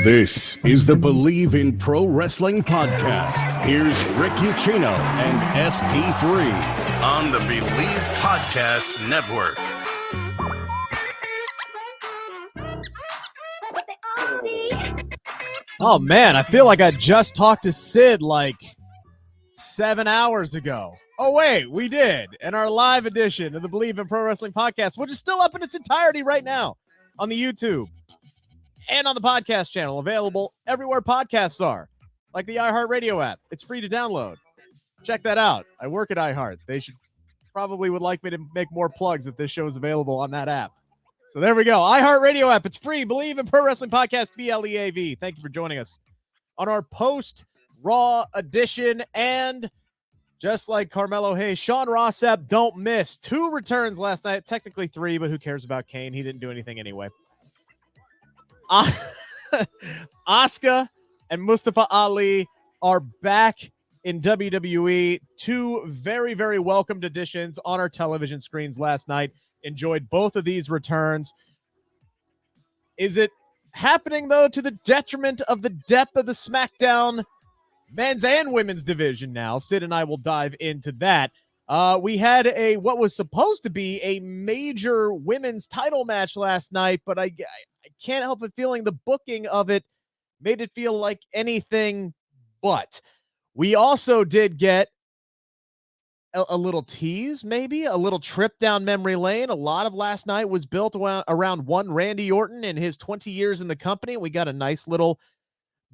This is the Bleav in Pro Wrestling podcast. Here's Rick Ucchino and SP3 on the Bleav Podcast Network. Oh man, I feel like I just talked to Sid like 7 hours ago. Oh wait, we did. In our live edition of the Bleav in Pro Wrestling podcast, which is still up in its entirety right now on the YouTube and on the podcast channel, available everywhere podcasts are, like the iHeartRadio app. It's free to download. Check that out. I work at iHeart. They should probably would like me to make more plugs if this show is available on that app. So there we go. iHeartRadio app. It's free. Bleav in Pro Wrestling Podcast, BLEAV. Thank you for joining us on our post-Raw edition. And just like Carmelo Hayes, Sean Rossap, don't miss. 2 returns last night. Technically 3, but who cares about Kane? He didn't do anything anyway. Asuka and Mustafa Ali are back in WWE. 2 very, very welcomed additions on our television screens last night. Enjoyed both of these returns. Is it happening, though, to the detriment of the depth of the Smackdown men's and women's division now? Sid and I will dive into that. We had what was supposed to be a major women's title match last night, but I can't help but feeling the booking of it made it feel like anything but. We also did get a little tease, maybe a little trip down memory lane. A lot of last night was built around one Randy Orton and his 20 years in the company. We got a nice little,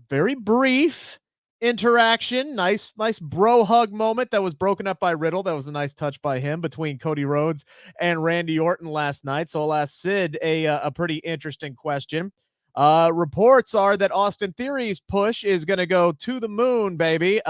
very brief interaction. Nice bro hug moment that was broken up by Riddle. That was a nice touch by him between Cody Rhodes and Randy Orton last night. So I'll ask Sid a pretty interesting question. Reports are that Austin Theory's push is going to go to the moon, baby.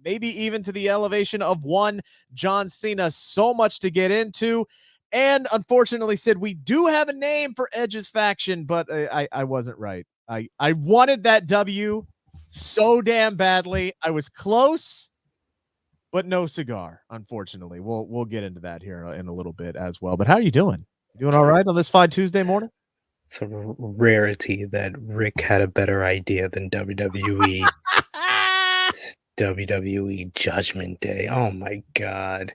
Maybe even to the elevation of one John Cena. So much to get into. And unfortunately, Sid, we do have a name for Edge's faction, but I wasn't right. I wanted that W so damn badly. I was close, but no cigar, unfortunately. We'll get into that here in a little bit as well. But how are you doing? You doing all right on this fine Tuesday morning? It's a rarity that Rick had a better idea than WWE. WWE Judgment Day. Oh my God!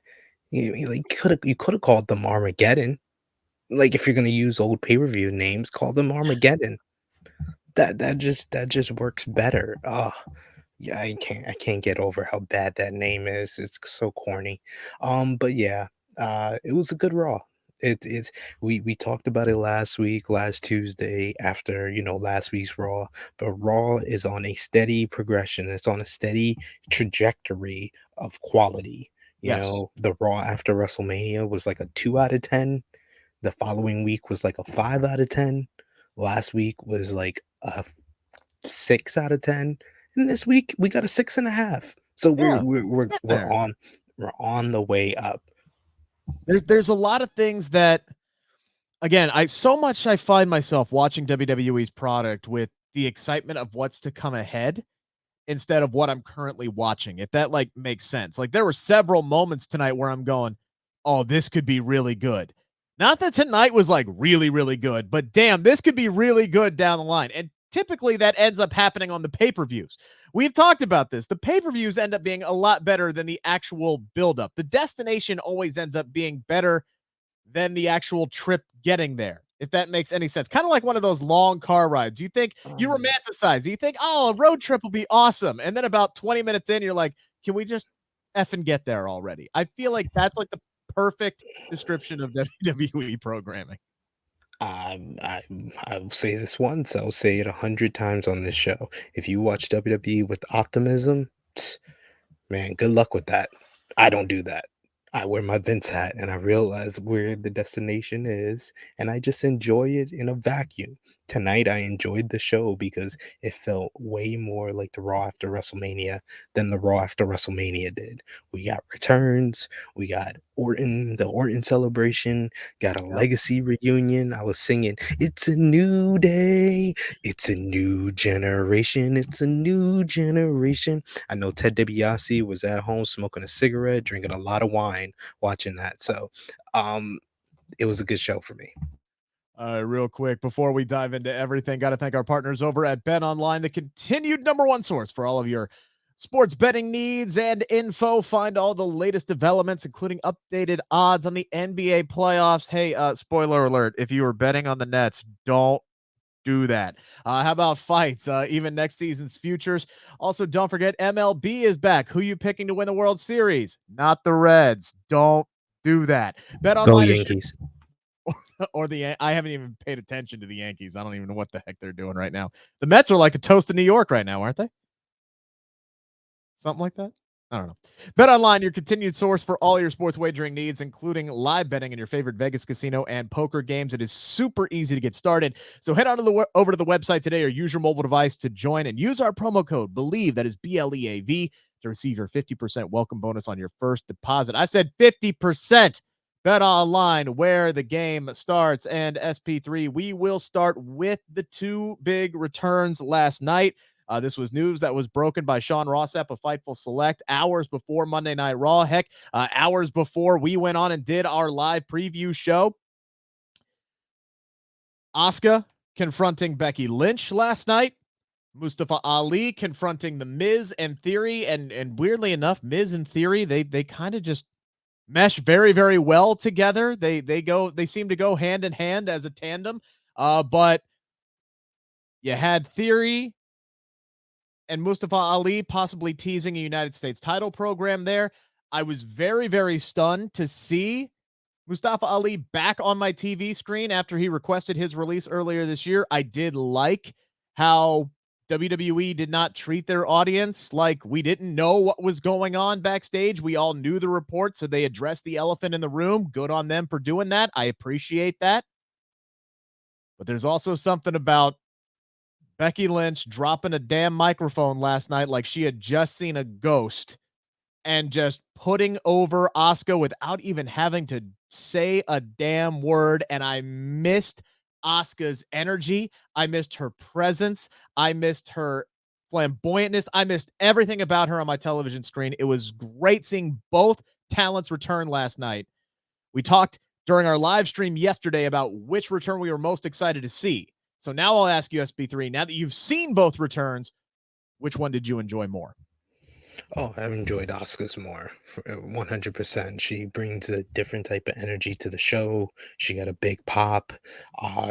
You could have called them Armageddon. Like, if you're gonna use old pay-per-view names, call them Armageddon. That just works better. Oh yeah, I can't get over how bad that name is. It's so corny. But yeah, it was a good Raw. It's we talked about it last Tuesday after last week's Raw. But Raw is on a steady progression. It's on a steady trajectory of quality. Yes. The Raw after WrestleMania was like a 2 out of 10. The following week was like a 5 out of 10. Last week was like a 6 out of 10. And this week we got a 6.5. So Yeah, we're on the way up. There's a lot of things that, again, I find myself watching WWE's product with the excitement of what's to come ahead instead of what I'm currently watching, if that makes sense. Like, there were several moments tonight where I'm going, oh, this could be really good. Not that tonight was like really, really good, but damn, this could be really good down the line. And typically that ends up happening on the pay-per-views. We've talked about this. The pay-per-views end up being a lot better than the actual buildup. The destination always ends up being better than the actual trip getting there, if that makes any sense. Kind of like one of those long car rides. You think you romanticize. You think, oh, a road trip will be awesome. And then about 20 minutes in, you're like, can we just effing get there already? I feel like that's like the perfect description of WWE programming. I'll say this once, I'll say it 100 times on this show. If you watch WWE with optimism, man, good luck with that. I don't do that. I wear my Vince hat and I realize where the destination is, and I just enjoy it in a vacuum. Tonight, I enjoyed the show because it felt way more like the Raw after WrestleMania than the Raw after WrestleMania did. We got returns, we got the Orton celebration, got a legacy reunion. I was singing, "It's a new day, it's a new generation, it's a new generation." I know Ted DiBiase was at home smoking a cigarette, drinking a lot of wine, watching that. So, it was a good show for me. Real quick, before we dive into everything, got to thank our partners over at Bet Online, the continued number one source for all of your sports betting needs and info. Find all the latest developments, including updated odds on the NBA playoffs. Hey, spoiler alert, if you were betting on the Nets, don't do that. How about fights? Even next season's futures. Also, don't forget MLB is back. Who you picking to win the World Series? Not the Reds. Don't do that. Bet Go Online is Yankees. or I haven't even paid attention to the Yankees. I don't even know what the heck they're doing right now. The Mets are like a toast in New York right now, aren't they? Something like that. I don't know. Bet Online, your continued source for all your sports wagering needs, including live betting in your favorite Vegas casino and poker games. It is super easy to get started. So head on over to the website today or use your mobile device to join and use our promo code Bleav, that is BLEAV, to receive your 50% welcome bonus on your first deposit. I said 50%. Bet Online, where the game starts. And SP3, we will start with the two big returns last night. This was news that was broken by Sean Rossap of Fightful Select hours before Monday Night Raw. Heck, hours before we went on and did our live preview show. Asuka confronting Becky Lynch last night. Mustafa Ali confronting The Miz and Theory. And weirdly enough, Miz and Theory, they kind of just mesh very, very well together. They seem to go hand in hand as a tandem. But you had Theory and Mustafa Ali possibly teasing a United States title program there. I was very, very stunned to see Mustafa Ali back on my TV screen after he requested his release earlier this year. I did like how WWE did not treat their audience like we didn't know what was going on backstage. We all knew the report, so they addressed the elephant in the room. Good on them for doing that. I appreciate that. But there's also something about Becky Lynch dropping a damn microphone last night like she had just seen a ghost and just putting over Asuka without even having to say a damn word. And I missed Asuka's energy. I missed her presence. I missed her flamboyantness. I missed everything about her on my television screen. It was great seeing both talents return last night. We talked during our live stream yesterday about which return we were most excited to see. So now I'll ask you, SB3, now that you've seen both returns, which one did you enjoy more? Oh, I've enjoyed Asuka's more, 100%. She brings a different type of energy to the show. She got a big pop.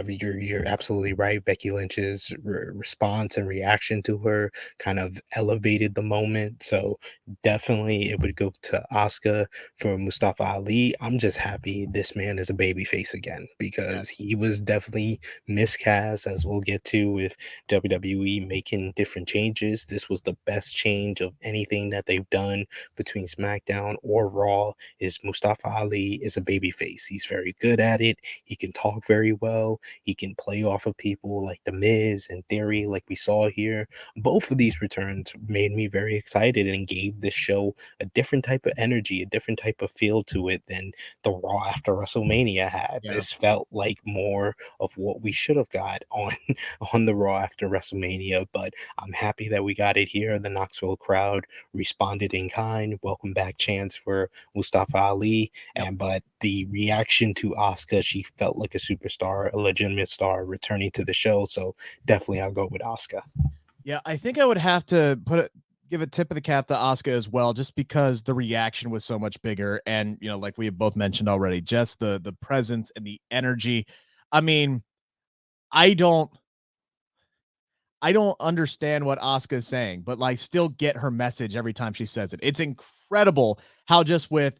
You're absolutely right. Becky Lynch's response and reaction to her kind of elevated the moment. So definitely, it would go to Asuka. For Mustafa Ali, I'm just happy this man is a babyface again, because Yes. he was definitely miscast, as we'll get to with WWE making different changes. This was the best change of anything that they've done between SmackDown or Raw. Is Mustafa Ali is a babyface. He's very good at it. He can talk very well. He can play off of people like The Miz and Theory, like we saw here. Both of these returns made me very excited and gave this show a different type of energy, a different type of feel to it than the Raw after WrestleMania had. Yeah. This felt like more of what we should have got on the Raw after WrestleMania, but I'm happy that we got it here. The Knoxville crowd responded in kind. Welcome back chants for Mustafa Ali. Yep. But the reaction to Asuka, she felt like a superstar, a legitimate star returning to the show. So definitely I'll go with Asuka. Yeah, I think I would have to give a tip of the cap to Asuka as well, just because the reaction was so much bigger. And, like we have both mentioned already, just the presence and the energy. I mean, I don't understand what Asuka is saying, but like still get her message every time she says it. It's incredible how just with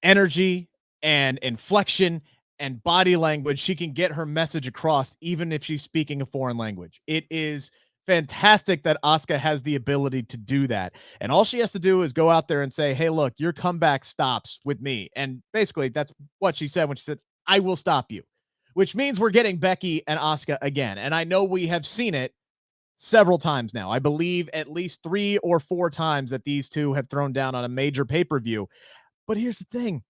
energy and inflection and body language, she can get her message across, even if she's speaking a foreign language. It is fantastic that Asuka has the ability to do that. And all she has to do is go out there and say, hey, look, your comeback stops with me. And basically, that's what she said when she said, I will stop you, which means we're getting Becky and Asuka again. And I know we have seen it several times now. I Bleav at least 3 or 4 times that these two have thrown down on a major pay-per-view. But here's the thing.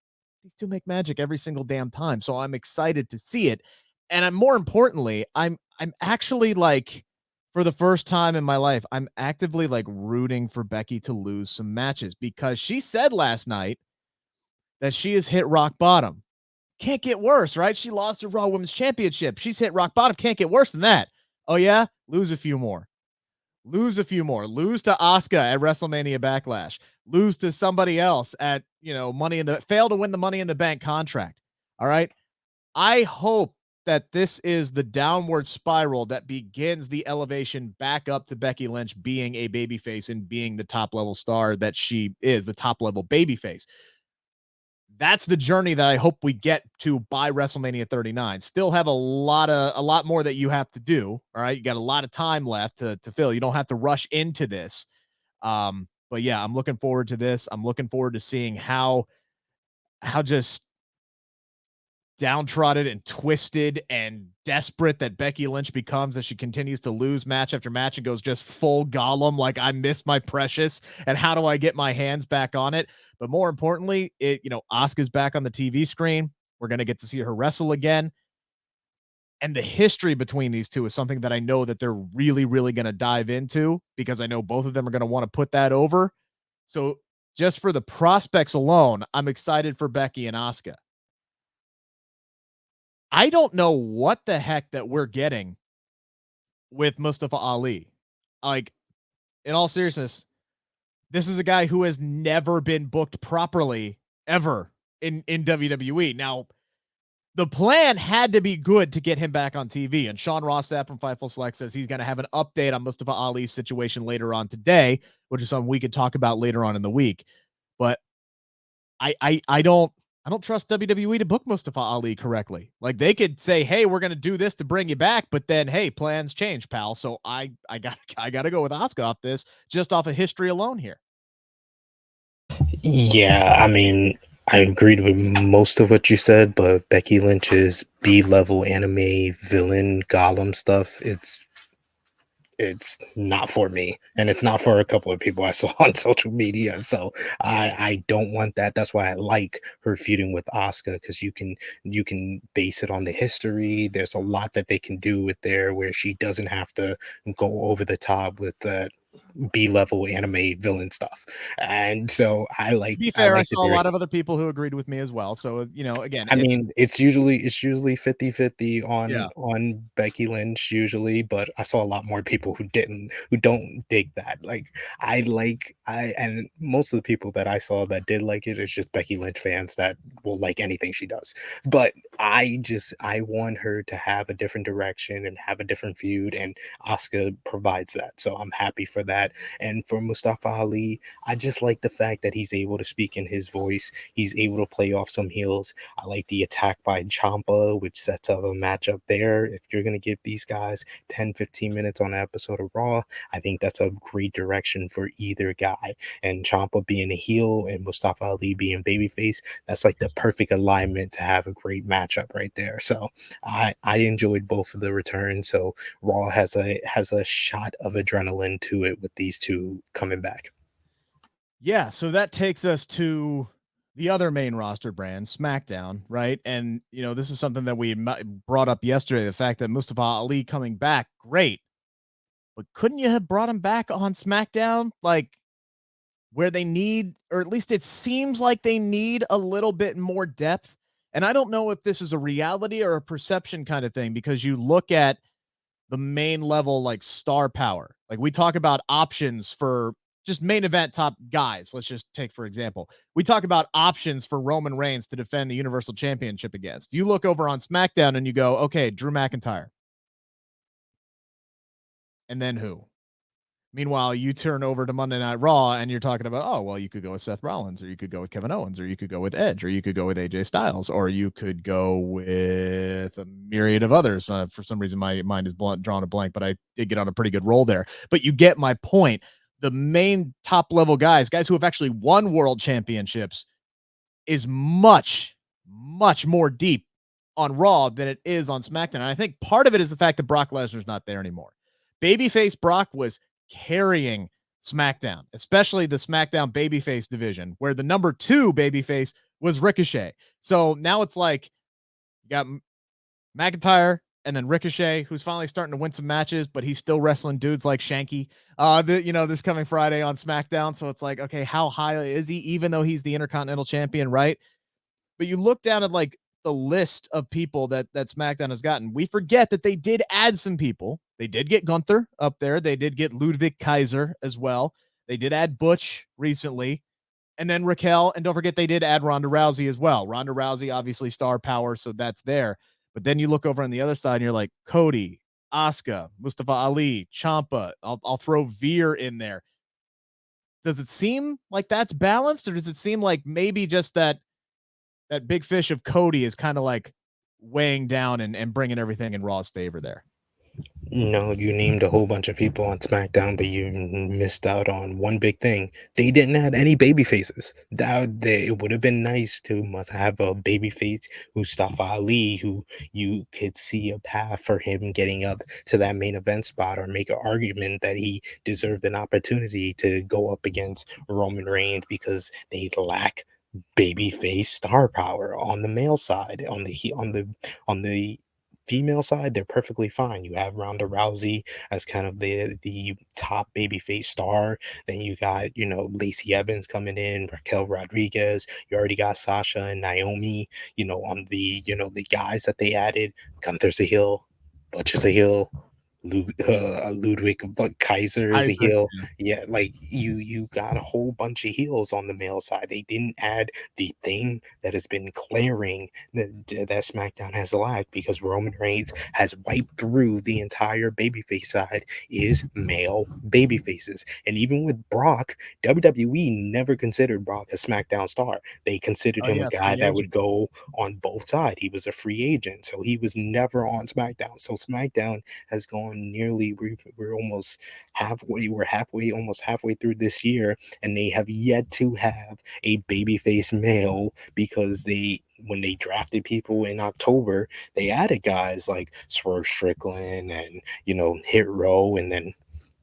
These two make magic every single damn time. So I'm excited to see it. And more importantly, I'm actually like, for the first time in my life, I'm actively like rooting for Becky to lose some matches, because she said last night that she has hit rock bottom. Can't get worse, right? She lost her Raw Women's Championship. She's hit rock bottom. Can't get worse than that. Oh, yeah? Lose a few more. Lose a few more. Lose to Asuka at WrestleMania Backlash. Lose to somebody else at, fail to win the Money in the Bank contract. All right? I hope that this is the downward spiral that begins the elevation back up to Becky Lynch being a babyface and being the top level star that she is, the top level babyface. That's the journey that I hope we get to by WrestleMania 39. Still have a lot more that you have to do. All right. You got a lot of time left to fill. You don't have to rush into this. But yeah, I'm looking forward to this. I'm looking forward to seeing how just downtrodden and twisted and desperate that Becky Lynch becomes as she continues to lose match after match and goes just full Gollum, like, I missed my precious, and how do I get my hands back on it? But more importantly, Asuka's back on the TV screen. We're going to get to see her wrestle again. And the history between these two is something that I know that they're really, really going to dive into, because I know both of them are going to want to put that over. So just for the prospects alone, I'm excited for Becky and Asuka. I don't know what the heck that we're getting with Mustafa Ali. Like, in all seriousness, this is a guy who has never been booked properly ever in WWE. Now, the plan had to be good to get him back on TV. And Sean Rossap from Fightful Select says he's going to have an update on Mustafa Ali's situation later on today, which is something we could talk about later on in the week. But I don't trust WWE to book Mustafa Ali correctly. Like, they could say, hey, we're going to do this to bring you back, but then, hey, plans change, pal. So I got to go with Asuka off this, just off of history alone here. Yeah, I mean, I agreed with most of what you said, but Becky Lynch's B-level anime villain Gollum stuff, it's not for me, and it's not for a couple of people I saw on social media. So I don't want that. That's why I like her feuding with Asuka, because you can base it on the history. There's a lot that they can do with there where she doesn't have to go over the top with the B-level anime villain stuff. And so To be fair, I saw a lot of other people who agreed with me as well. So, again, I mean, it's usually 50-50 Yeah. on Becky Lynch usually, but I saw a lot more people who don't dig that. Like, and most of the people that I saw that did like it is just Becky Lynch fans that will like anything she does. But I want her to have a different direction and have a different feud, and Asuka provides that. So I'm happy for that. And for Mustafa Ali, I just like the fact that he's able to speak in his voice. He's able to play off some heels. I like the attack by Ciampa, which sets up a matchup there. If you're going to give these guys 10-15 minutes on an episode of Raw, I think that's a great direction for either guy. And Ciampa being a heel and Mustafa Ali being babyface, that's like the perfect alignment to have a great matchup right there. So I enjoyed both of the returns. So Raw has a shot of adrenaline to it with these two coming back. Yeah, so that takes us to the other main roster brand, Smackdown, right? And, this is something that we brought up yesterday, the fact that Mustafa Ali coming back, great. But couldn't you have brought him back on SmackDown, like, where they need, or at least it seems like they need a little bit more depth? And I don't know if this is a reality or a perception kind of thing, because you look at the main level, like, star power. Like, we talk about options for just main event top guys. Let's just take, for example, we talk about options for Roman Reigns to defend the Universal Championship against. You look over on SmackDown and you go, okay, Drew McIntyre. And then who? Meanwhile, you turn over to Monday Night Raw and you're talking about, oh, well, you could go with Seth Rollins, or you could go with Kevin Owens, or you could go with Edge, or you could go with AJ Styles, or you could go with a myriad of others. For some reason, my mind is drawn a blank, but I did get on a pretty good roll there. But you get my point. The main top level guys who have actually won world championships, is much, much more deep on Raw than it is on SmackDown. And I think part of it is the fact that Brock Lesnar's not there anymore. Babyface Brock was carrying SmackDown, especially the SmackDown babyface division, where the number 2 babyface was Ricochet. So now it's like you got McIntyre and then Ricochet, who's finally starting to win some matches, but he's still wrestling dudes like Shanky, this coming Friday on SmackDown. So it's like, okay, how high is he, even though he's the Intercontinental Champion, right? But you look down at, like, the list of people that SmackDown has gotten, we forget that they did add some people. They did get Gunther up there. They did get Ludwig Kaiser as well. They did add Butch recently. And then Raquel, and don't forget they did add Ronda Rousey as well. Ronda Rousey, obviously star power, so that's there. But then you look over on the other side and you're like, Cody, Asuka, Mustafa Ali, Ciampa. I'll throw Veer in there. Does it seem like that's balanced, or does it seem like maybe just that big fish of Cody is kind of like weighing down and bringing everything in Raw's favor there? No, you named a whole bunch of people on SmackDown, but you missed out on one big thing. They didn't add any baby faces. It would have been nice to must have a baby face Mustafa Ali, who you could see a path for him getting up to that main event spot, or make an argument that he deserved an opportunity to go up against Roman Reigns, because they lack babyface star power on the male side. On the female side, they're perfectly fine. You have Ronda Rousey as kind of the top babyface star. Then you got, Lacey Evans coming in, Raquel Rodriguez. You already got Sasha and Naomi, on the guys that they added. Gunther's a heel, Butch is a heel, Ludwig Kaiser is a heel. Yeah, like you got a whole bunch of heels on the male side. They didn't add the thing that has been clearing that SmackDown has lacked, because Roman Reigns has wiped through the entire babyface side is male babyfaces. And even with Brock, WWE never considered Brock a SmackDown star. They considered him a guy that would go on both sides. He was a free agent, so he was never on SmackDown. So SmackDown has gone nearly, we're almost almost halfway through this year, and they have yet to have a babyface male, because when they drafted people in October, they added guys like Swerve Strickland and Hit Row, and then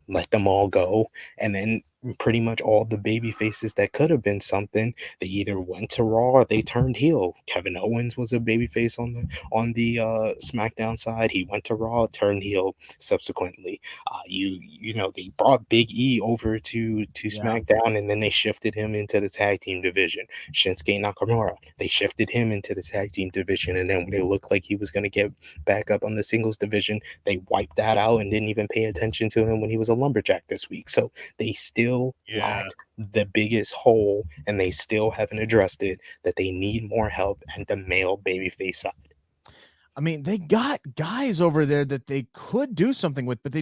let them all go. And then pretty much all the baby faces that could have been something, they either went to Raw or they turned heel. Kevin Owens was a baby face on the SmackDown side. He went to Raw, turned heel subsequently. They brought Big E over to SmackDown, and then they shifted him into the tag team division. Shinsuke Nakamura, they shifted him into the tag team division, and then when it looked like he was going to get back up on the singles division, they wiped that out and didn't even pay attention to him when he was a lumberjack this week. So they still lack the biggest hole, and they still haven't addressed it, that they need more help at the male babyface side. I mean, they got guys over there that they could do something with, but they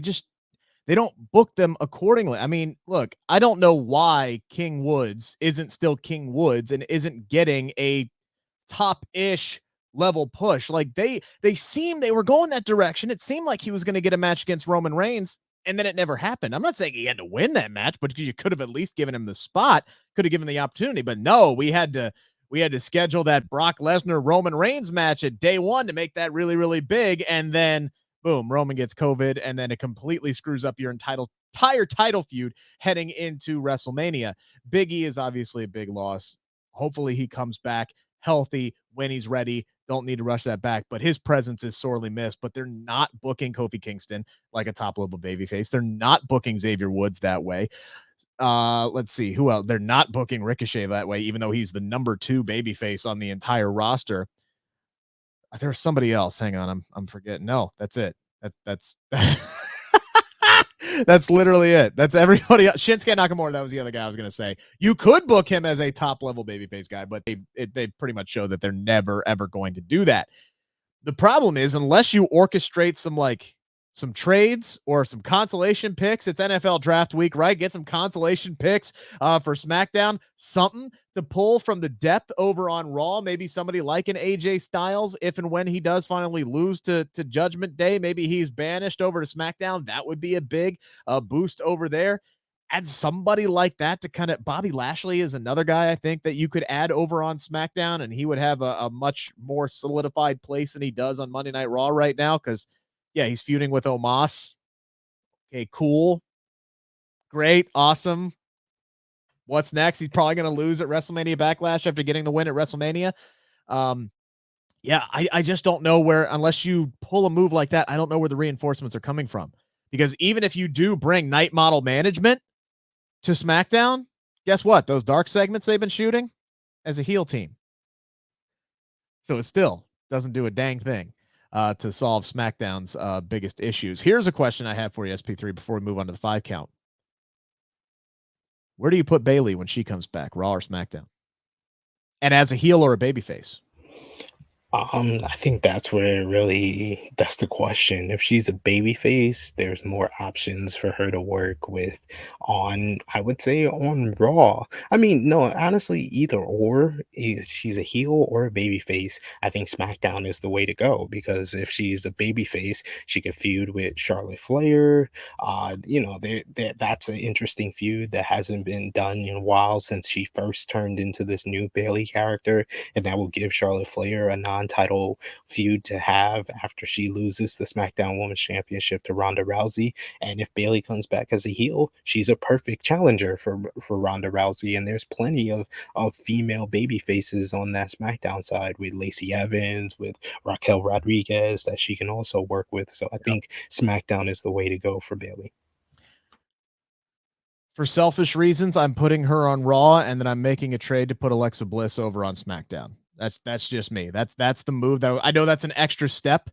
don't book them accordingly. I mean, look, I don't know why King Woods isn't still King Woods and isn't getting a top-ish level push. Like they were going that direction. It seemed like he was going to get a match against Roman Reigns, and then it never happened. I'm not saying he had to win that match, but you could have at least given him the spot, could have given the opportunity. But no, we had to schedule that Brock Lesnar Roman Reigns match at day one to make that really, really big. And then boom, Roman gets COVID, and then it completely screws up your entire title feud heading into WrestleMania. Big E is obviously a big loss. Hopefully he comes back healthy when he's ready. Don't need to rush that back, but his presence is sorely missed. But they're not booking Kofi Kingston like a top-level babyface. They're not booking Xavier Woods that way. Let's see who else. They're not booking Ricochet that way, even though he's the number 2 babyface on the entire roster. There's somebody else. Hang on, I'm forgetting. No, that's it. That's that's literally it. That's everybody else. Shinsuke Nakamura, that was the other guy I was going to say. You could book him as a top-level babyface guy, but they pretty much show that they're never, ever going to do that. The problem is, unless you orchestrate some trades or some consolation picks, it's NFL draft week, right? Get some consolation picks for SmackDown, something to pull from the depth over on Raw. Maybe somebody like an AJ Styles, if and when he does finally lose to Judgment Day, maybe he's banished over to SmackDown. That would be a big boost over there. Add somebody like that to kind of, Bobby Lashley is another guy I think that you could add over on SmackDown, and he would have a much more solidified place than he does on Monday Night Raw right now, because yeah, he's feuding with Omos. Okay, cool. Great. Awesome. What's next? He's probably going to lose at WrestleMania Backlash after getting the win at WrestleMania. Yeah, I just don't know where, unless you pull a move like that, I don't know where the reinforcements are coming from. Because even if you do bring Night Model Management to SmackDown, guess what? Those dark segments they've been shooting as a heel team. So it's still doesn't do a dang thing to solve SmackDown's biggest issues. Here's a question I have for you, SP3, before we move on to the 5 count. Where do you put Bayley when she comes back, Raw or SmackDown? And as a heel or a babyface? I think that's the question. If she's a baby face, there's more options for her to work with I would say on Raw. I mean, no, honestly, either or. If she's a heel or a baby face, I think SmackDown is the way to go, because if she's a baby face, she could feud with Charlotte Flair. That's an interesting feud that hasn't been done in a while since she first turned into this new Bayley character, and that will give Charlotte Flair a non-title feud to have after she loses the SmackDown Women's Championship to Ronda Rousey. And if Bayley comes back as a heel, she's a perfect challenger for Ronda Rousey. And there's plenty of female baby faces on that SmackDown side, with Lacey Evans, with Raquel Rodriguez, that she can also work with. So I think SmackDown is the way to go for Bayley. For selfish reasons, I'm putting her on Raw, and then I'm making a trade to put Alexa Bliss over on SmackDown. That's just me. That's the move. That I know that's an extra step,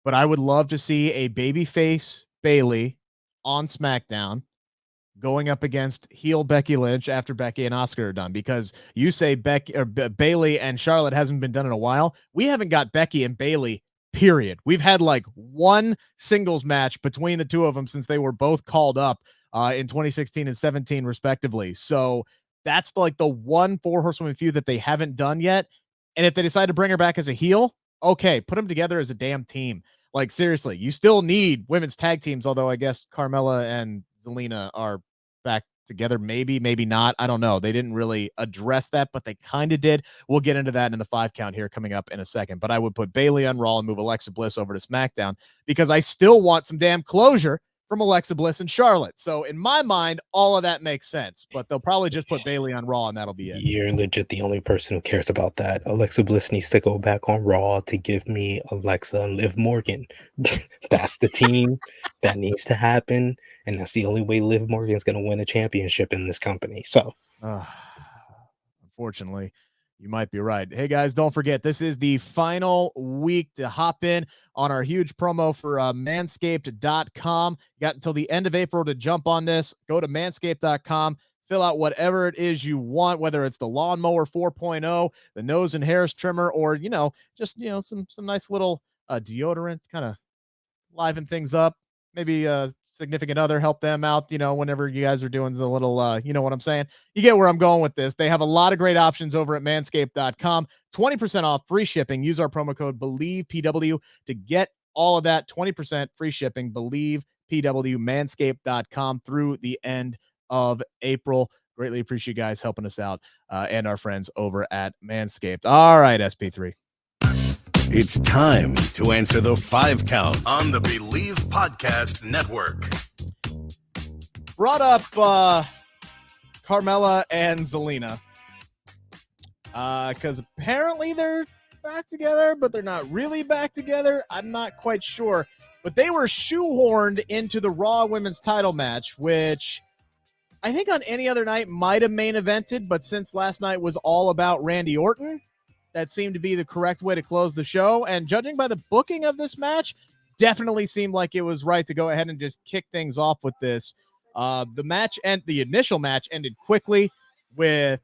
but I would love to see a babyface Bayley on SmackDown going up against heel Becky Lynch after Becky and Asuka are done, because you say Bayley and Charlotte hasn't been done in a while. We haven't got Becky and Bayley, period. We've had like one singles match between the two of them since they were both called up in 2016 and 17 respectively. So that's like the one 4 horsewoman feud that they haven't done yet. And if they decide to bring her back as a heel, okay, put them together as a damn team. Like, seriously, you still need women's tag teams, although I guess Carmella and Zelina are back together. Maybe not. I don't know. They didn't really address that, but they kind of did. We'll get into that in the 5 count here coming up in a second. But I would put Bayley on Raw and move Alexa Bliss over to SmackDown, because I still want some damn closure from Alexa Bliss and Charlotte. So in my mind, all of that makes sense, but they'll probably just put Bayley on Raw and that'll be it. You're legit the only person who cares about that. Alexa Bliss needs to go back on Raw to give me Alexa and Liv Morgan. That's the team that needs to happen, and that's the only way Liv Morgan's going to win a championship in this company. So, unfortunately, you might be right. Hey, guys, don't forget, this is the final week to hop in on our huge promo for manscaped.com. You got until the end of April to jump on this. Go to manscaped.com, fill out whatever it is you want, whether it's the lawnmower 4.0, the nose and hairs trimmer, or, just, some nice little deodorant, kind of liven things up. Maybe significant other, help them out, whenever you guys are doing the little, you know what I'm saying? You get where I'm going with this. They have a lot of great options over at manscaped.com. 20% off, free shipping. Use our promo code BLEAVPW to get all of that. 20% free shipping. BLEAVPW, manscaped.com through the end of April. Greatly appreciate you guys helping us out and our friends over at Manscaped. All right, SP3. It's time to answer the 5 count on the Bleav Podcast Network. Brought up Carmella and Zelina because apparently they're back together, but they're not really back together. I'm not quite sure. But they were shoehorned into the Raw Women's title match, which I think on any other night might have main evented, but since last night was all about Randy Orton, that seemed to be the correct way to close the show. And judging by the booking of this match, definitely seemed like it was right to go ahead and just kick things off with this. The initial match ended quickly with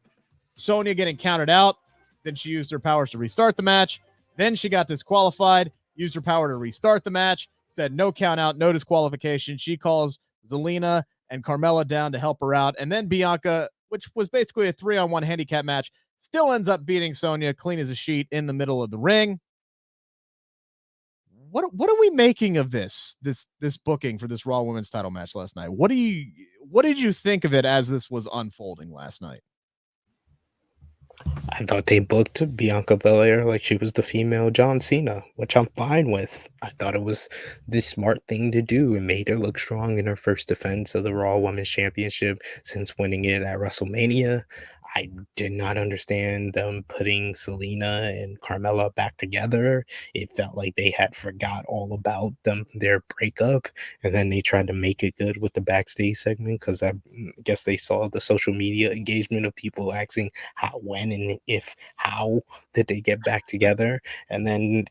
Sonya getting counted out. Then she used her powers to restart the match. Then she got disqualified, used her power to restart the match, said no count out, no disqualification. She calls Zelina and Carmella down to help her out. And then Bianca, which was basically a 3-on-1 handicap match, still ends up beating Sonya clean as a sheet in the middle of the ring. What are we making of this booking for this Raw Women's title match last night? What did you think of it as this was unfolding last night? I thought they booked Bianca Belair like she was the female John Cena, which I'm fine with. I thought it was the smart thing to do. It made her look strong in her first defense of the Raw Women's Championship since winning it at WrestleMania. I did not understand them putting Selena and Carmella back together. It felt like they had forgot all about their breakup, and then they tried to make it good with the backstage segment because I guess they saw the social media engagement of people asking how, when, and if, how did they get back together. And then,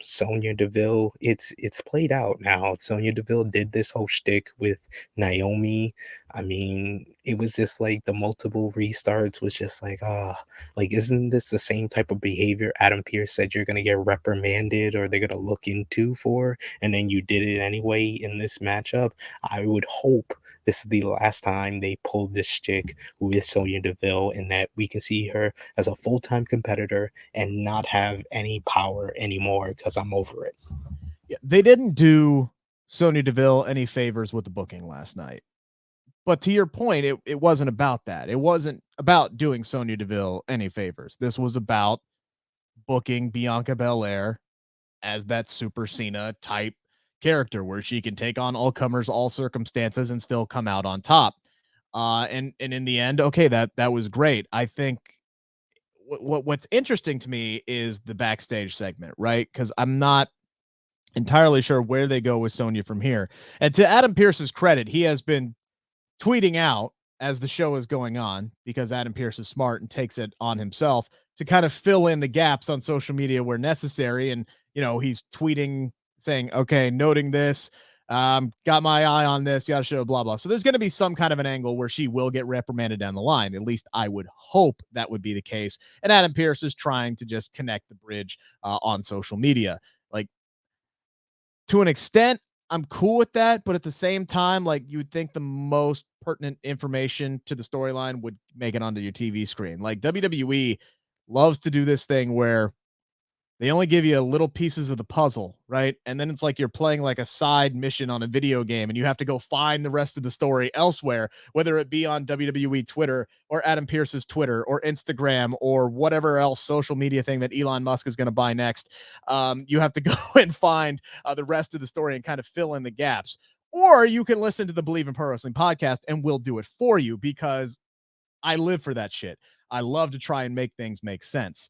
Sonya Deville, it's played out now. Sonya Deville did this whole shtick with Naomi. I mean, it was just like the multiple restarts was just like, like, isn't this the same type of behavior Adam Pearce said you're gonna get reprimanded or they're gonna look into for, and then you did it anyway in this matchup? I would hope this is the last time they pulled this chick with Sonya Deville, and that we can see her as a full-time competitor and not have any power anymore, because I'm over it. Yeah, they didn't do Sonya Deville any favors with the booking last night. But to your point, it wasn't about that. It wasn't about doing Sonya Deville any favors. This was about booking Bianca Belair as that Super Cena type character where she can take on all comers, all circumstances, and still come out on top. And in the end, okay, that was great. I think what's interesting to me is the backstage segment, right? Because I'm not entirely sure where they go with Sonya from here. And to Adam Pearce's credit, he has been tweeting out as the show is going on, because Adam Pearce is smart and takes it on himself to kind of fill in the gaps on social media where necessary. And, he's tweeting saying, okay, noting this, got my eye on this, yada, show, blah, blah. So there's going to be some kind of an angle where she will get reprimanded down the line. At least I would hope that would be the case. And Adam Pearce is trying to just connect the bridge on social media. Like, to an extent, I'm cool with that, but at the same time, like, you would think the most pertinent information to the storyline would make it onto your TV screen. Like, WWE loves to do this thing where they only give you little pieces of the puzzle, right? And then it's like you're playing like a side mission on a video game and you have to go find the rest of the story elsewhere, whether it be on WWE Twitter or Adam Pearce's Twitter or Instagram or whatever else social media thing that Elon Musk is going to buy next. You have to go and find the rest of the story and kind of fill in the gaps. Or you can listen to the Bleav in Pro Wrestling podcast and we'll do it for you, because I live for that shit. I love to try and make things make sense.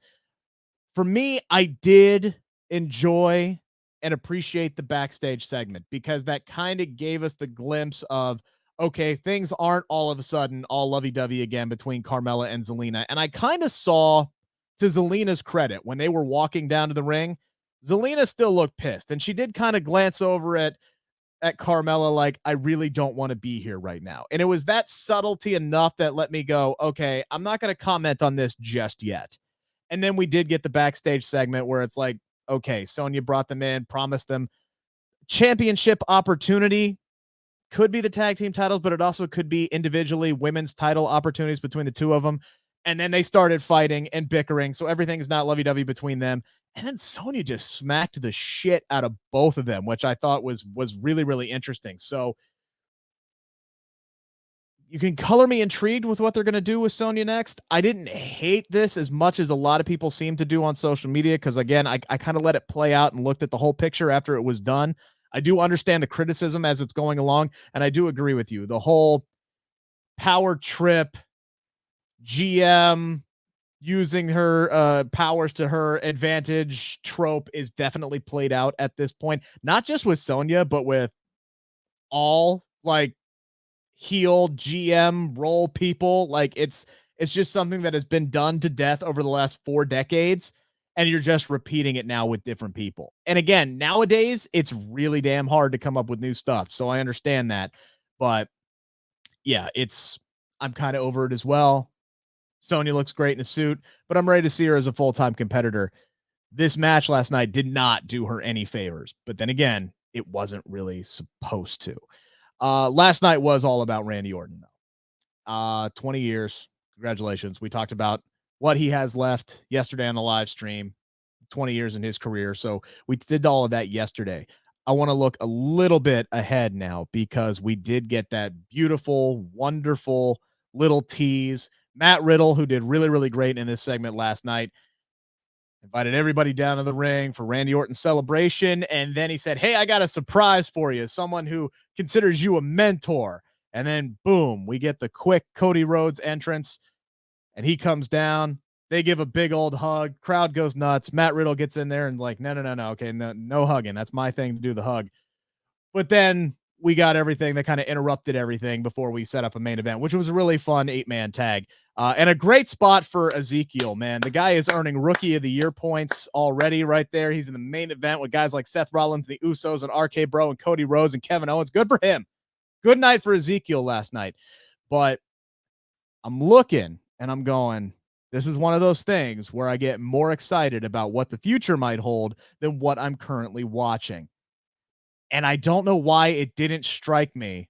For me, I did enjoy and appreciate the backstage segment, because that kind of gave us the glimpse of, okay, things aren't all of a sudden all lovey-dovey again between Carmella and Zelina. And I kind of saw, to Zelina's credit, when they were walking down to the ring, Zelina still looked pissed. And she did kind of glance over at Carmella like, I really don't want to be here right now. And it was that subtlety enough that let me go, okay, I'm not going to comment on this just yet. And then we did get the backstage segment where it's like, okay, Sonya brought them in, promised them championship opportunity. Could be the tag team titles, but it also could be individually women's title opportunities between the two of them. And then they started fighting and bickering. So everything is not lovey-dovey between them. And then Sonya just smacked the shit out of both of them, which I thought was really, really interesting. So you can color me intrigued with what they're going to do with Sonya next. I didn't hate this as much as a lot of people seem to do on social media, because, again, I kind of let it play out and looked at the whole picture after it was done. I do understand the criticism as it's going along, and I do agree with you. The whole power trip, GM using her powers to her advantage trope is definitely played out at this point, not just with Sonya, but with all, like, heel GM role people. Like, it's just something that has been done to death over the last 4 decades, and you're just repeating it now with different people. And again, nowadays it's really damn hard to come up with new stuff, so I understand that. But yeah, I'm kind of over it as well. Sonya looks great in a suit, but I'm ready to see her as a full-time competitor. This match last night did not do her any favors, but then again, it wasn't really supposed to. Last night was all about Randy Orton, though. 20 years. Congratulations. We talked about what he has left yesterday on the live stream, 20 years in his career. So we did all of that yesterday. I want to look a little bit ahead now, because we did get that beautiful, wonderful little tease. Matt Riddle, who did really, really great in this segment last night, invited everybody down to the ring for Randy Orton's celebration. And then he said, hey, I got a surprise for you. Someone who considers you a mentor. And then boom, we get the quick Cody Rhodes entrance. and he comes down. They give a big old hug. Crowd goes nuts. Matt Riddle gets in there and like, no. Okay, no hugging. That's my thing to do, the hug. But then we got everything that kind of interrupted everything before we set up a main event, which was a really fun 8-man tag. And a great spot for Ezekiel, man. The guy is earning Rookie of the Year points already right there. He's in the main event with guys like Seth Rollins, the Usos, and RK Bro, and Cody Rhodes, and Kevin Owens. Good for him. Good night for Ezekiel last night. But I'm looking and I'm going, this is one of those things where I get more excited about what the future might hold than what I'm currently watching. And I don't know why it didn't strike me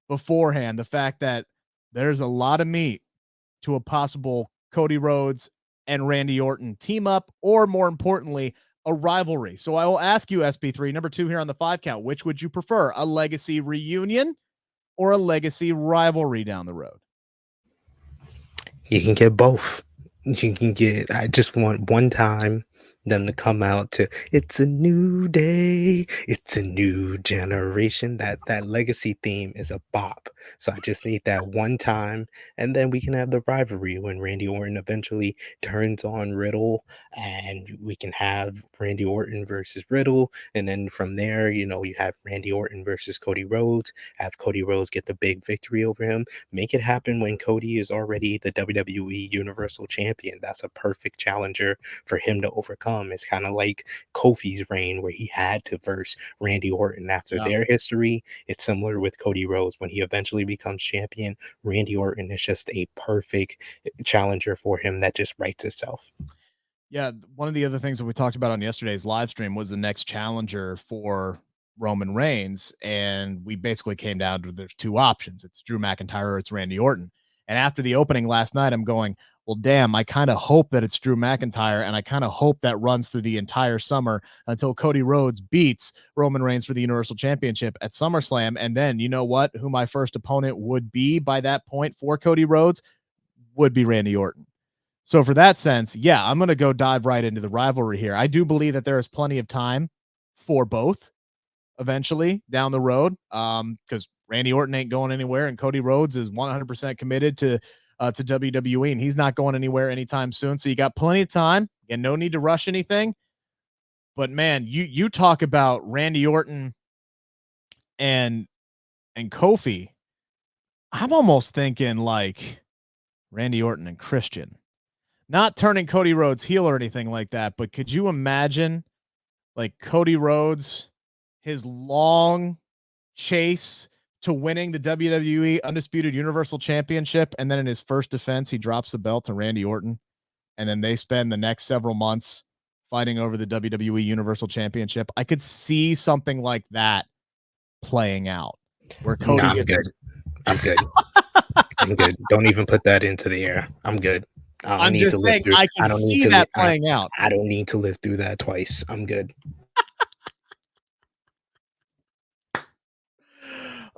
beforehand, the fact that there's a lot of meat to a possible Cody Rhodes and Randy Orton team up, or more importantly, a rivalry. So I will ask you, SP3, number 2 here on the 5 count, which would you prefer, a legacy reunion or a legacy rivalry down the road? You can get both. You can get, I just want one time them to come out to, it's a new day, it's a new generation. That legacy theme is a bop. So I just need that one time, and then we can have the rivalry when Randy Orton eventually turns on Riddle, and we can have Randy Orton versus Riddle, and then from there, you have Randy Orton versus Cody Rhodes, have Cody Rhodes get the big victory over him. Make it happen when Cody is already the WWE Universal Champion. That's a perfect challenger for him to overcome. It's kind of like Kofi's reign, where he had to verse Randy Orton after their history. It's similar with Cody Rhodes. When he eventually becomes champion, Randy Orton is just a perfect challenger for him that just writes itself. Yeah, one of the other things that we talked about on yesterday's live stream was the next challenger for Roman Reigns, and we basically came down to there's 2 options. It's Drew McIntyre or it's Randy Orton. And after the opening last night, I'm going, well, damn, I kind of hope that it's Drew McIntyre, and I kind of hope that runs through the entire summer until Cody Rhodes beats Roman Reigns for the Universal Championship at SummerSlam. And then, you know what? Who my first opponent would be by that point for Cody Rhodes would be Randy Orton. So for that sense, yeah, I'm going to go dive right into the rivalry here. I do believe that there is plenty of time for both eventually down the road, because Randy Orton ain't going anywhere, and Cody Rhodes is 100% committed to WWE, and he's not going anywhere anytime soon. So you got plenty of time, and no need to rush anything. But man, you talk about Randy Orton and Kofi. I'm almost thinking like Randy Orton and Christian. Not turning Cody Rhodes heel or anything like that, but could you imagine like Cody Rhodes, his long chase to winning the WWE Undisputed Universal Championship, and then in his first defense, he drops the belt to Randy Orton, and then they spend the next several months fighting over the WWE Universal Championship? I could see something like that playing out, where Cody I'm gets good. I'm good. I'm good. Don't even put that into the air. I'm good. I don't I'm need to just live saying through. I can I don't need see to. that playing out. I don't need to live through that twice. I'm good.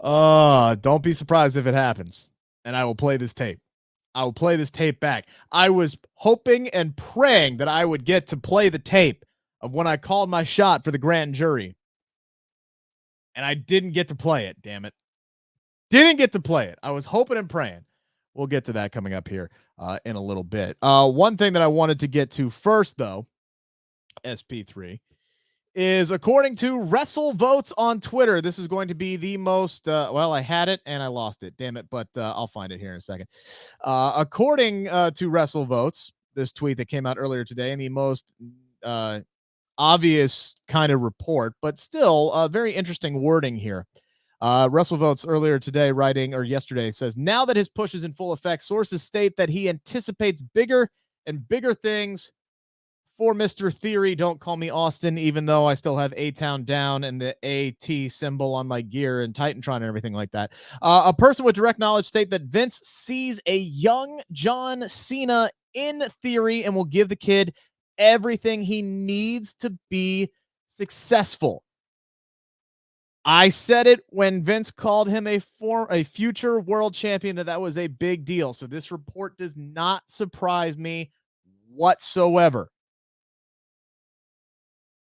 Don't be surprised if it happens. And I will play this tape. I will play this tape back. I was hoping and praying that I would get to play the tape of when I called my shot for the grand jury. And I didn't get to play it, damn it. Didn't get to play it. I was hoping and praying. We'll get to that coming up here in a little bit. One thing that I wanted to get to first, though, SP3, is according to WrestleVotes on Twitter. This is going to be the most, I had it and I lost it. Damn it. But I'll find it here in a second. According to WrestleVotes, this tweet that came out earlier today, and the most obvious kind of report, but still very interesting wording here. WrestleVotes earlier today yesterday says, now that his push is in full effect, sources state that he anticipates bigger and bigger things for Mr. Theory. Don't call me Austin, even though I still have A-Town down and the AT symbol on my gear and Titantron and everything like that. A person with direct knowledge state that Vince sees a young John Cena in Theory and will give the kid everything he needs to be successful. I said it when Vince called him a future world champion, that was a big deal. So this report does not surprise me whatsoever.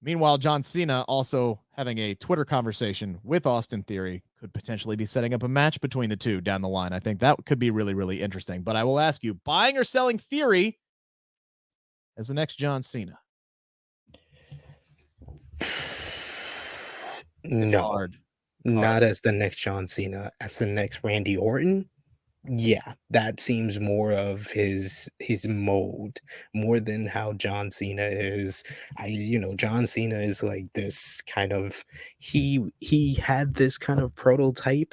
Meanwhile, John Cena also having a Twitter conversation with Austin Theory, could potentially be setting up a match between the two down the line. I think that could be really, really interesting. But I will ask you, buying or selling Theory as the next John Cena? It's No, hard. not as the next John Cena, as the next Randy Orton. Yeah, that seems more of his mode, more than how John Cena is. John Cena is like this kind of he had this kind of prototype,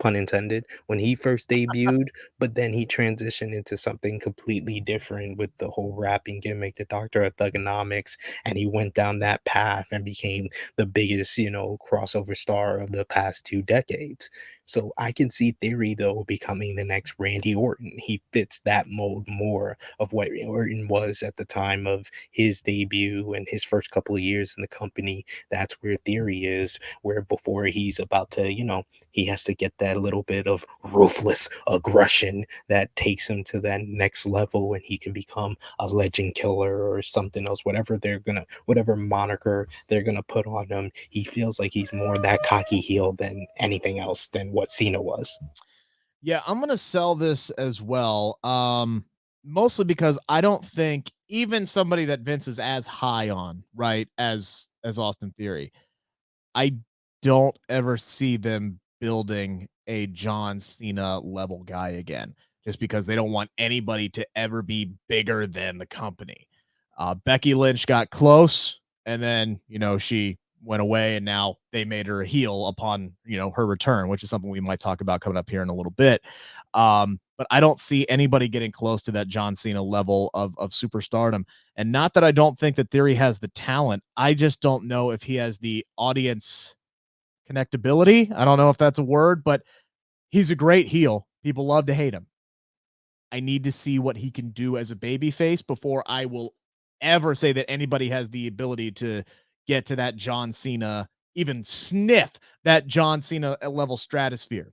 pun intended, when he first debuted, but then he transitioned into something completely different with the whole rapping gimmick, the Doctor of Thugonomics, and he went down that path and became the biggest, crossover star of the past 2 decades. So I can see Theory though becoming the next Randy Orton. He fits that mold more of what Orton was at the time of his debut and his first couple of years in the company. That's where Theory is, where before he's about to, he has to get that little bit of ruthless aggression that takes him to that next level when he can become a legend killer or something else, whatever moniker they're gonna put on him. He feels like he's more that cocky heel than anything else than what Cena was. Yeah, I'm gonna sell this as well. Mostly because I don't think even somebody that Vince is as high on, right, as Austin Theory, I don't ever see them building a John Cena level guy again, just because they don't want anybody to ever be bigger than the company. Becky Lynch got close, and then she went away, and now they made her a heel upon her return, which is something we might talk about coming up here in a little bit. But I don't see anybody getting close to that John Cena level of superstardom. And not that I don't think that Theory has the talent. I just don't know if he has the audience connectability. I don't know if that's a word, but he's a great heel. People love to hate him. I need to see what he can do as a babyface before I will ever say that anybody has the ability to get to that John Cena, even sniff that John Cena level stratosphere.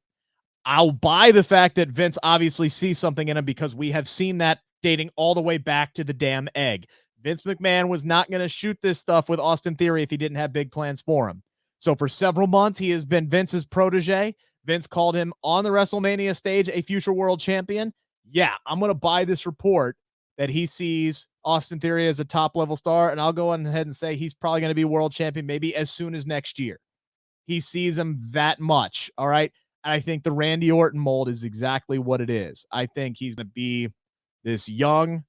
I'll buy the fact that Vince obviously sees something in him because we have seen that dating all the way back to the damn egg. Vince McMahon was not going to shoot this stuff with Austin Theory if he didn't have big plans for him. So for several months, he has been Vince's protege. Vince called him on the WrestleMania stage a future world champion. Yeah, I'm going to buy this report that he sees Austin Theory as a top level star, and I'll go on ahead and say he's probably going to be world champion maybe as soon as next year. He sees him that much, all right? And I think the Randy Orton mold is exactly what it is. I think he's going to be this young,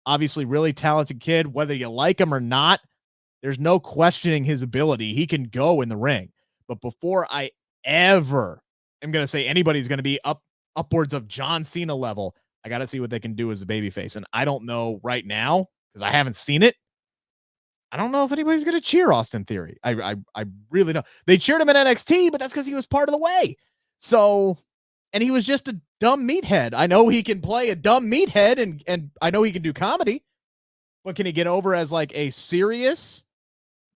obviously really talented kid, whether you like him or not. There's no questioning his ability. He can go in the ring. But before I ever am going to say anybody's going to be upwards of John Cena level, I got to see what they can do as a babyface. And I don't know right now because I haven't seen it. I don't know if anybody's going to cheer Austin Theory. I really don't. They cheered him in NXT, but that's because he was part of the way. So, and he was just a dumb meathead. I know he can play a dumb meathead, and I know he can do comedy, but can he get over as like a serious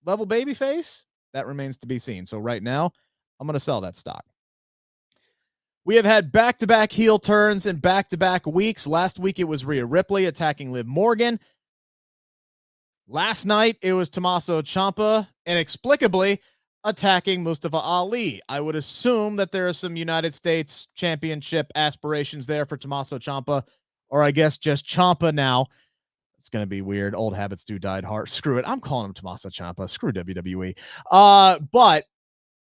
level babyface? That remains to be seen. So right now, I'm going to sell that stock. We have had back-to-back heel turns in back-to-back weeks. Last week, it was Rhea Ripley attacking Liv Morgan. Last night, it was Tommaso Ciampa inexplicably attacking Mustafa Ali. I would assume that there are some United States Championship aspirations there for Tommaso Ciampa, or I guess just Ciampa now. It's going to be weird. Old habits do die hard. Screw it. I'm calling him Tommaso Ciampa. Screw WWE. But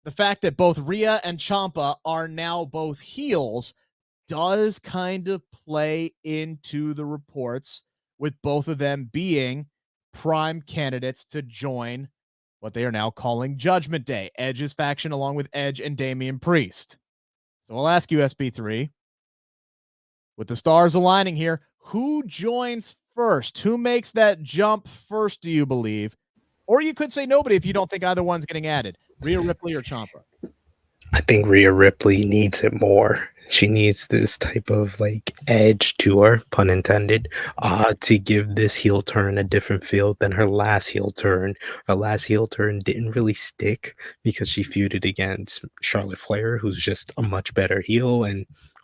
the fact that both Rhea and Ciampa are now both heels does kind of play into the reports with both of them being prime candidates to join what they are now calling Judgment Day, Edge's faction, along with Edge and Damian Priest. So I'll ask you, SP3, with the stars aligning here, who joins first? Who makes that jump first, do you believe? Or you could say nobody if you don't think either one's getting added. Rhea Ripley or Ciampa? I think Rhea Ripley needs it more. She needs this type of like edge to her, pun intended, to give this heel turn a different feel than her last heel turn. Her last heel turn didn't really stick because she feuded against Charlotte Flair, who's just a much better heel,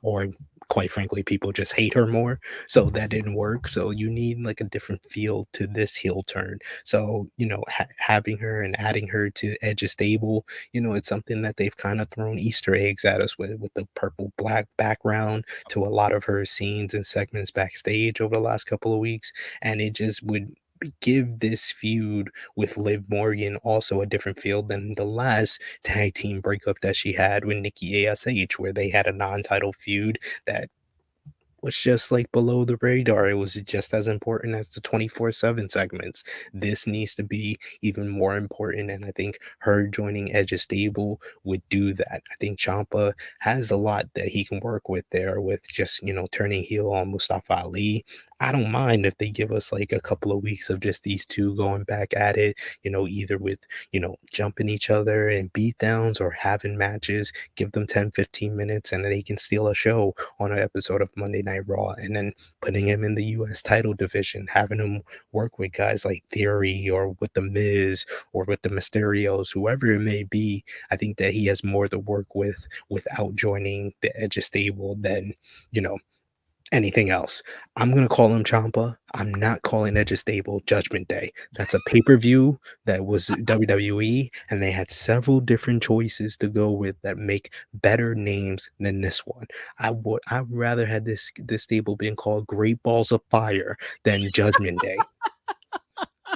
or quite frankly, people just hate her more. So that didn't work. So you need like a different feel to this heel turn. So, having her and adding her to Edge's stable, it's something that they've kind of thrown Easter eggs at us with the purple black background to a lot of her scenes and segments backstage over the last couple of weeks. And it just would give this feud with Liv Morgan also a different feel than the last tag team breakup that she had with Nikki ASH, where they had a non-title feud that was just like below the radar. It was just as important as the 24/7 segments. This needs to be even more important, and I think her joining Edge's stable would do that. I think Ciampa has a lot that he can work with there, with just turning heel on Mustafa Ali. I don't mind if they give us like a couple of weeks of just these two going back at it, either with jumping each other and beatdowns or having matches. Give them 10-15 minutes and they can steal a show on an episode of Monday Night Raw, and then putting him in the US title division, having him work with guys like Theory or with The Miz or with the Mysterios, whoever it may be. I think that he has more to work with without joining the Edge stable than, anything else. I'm going to call him Ciampa. I'm not calling Edge stable Judgment Day. That's a pay-per-view that was WWE, and they had several different choices to go with that make better names than this one. I'd rather had this stable being called Great Balls of Fire than Judgment Day.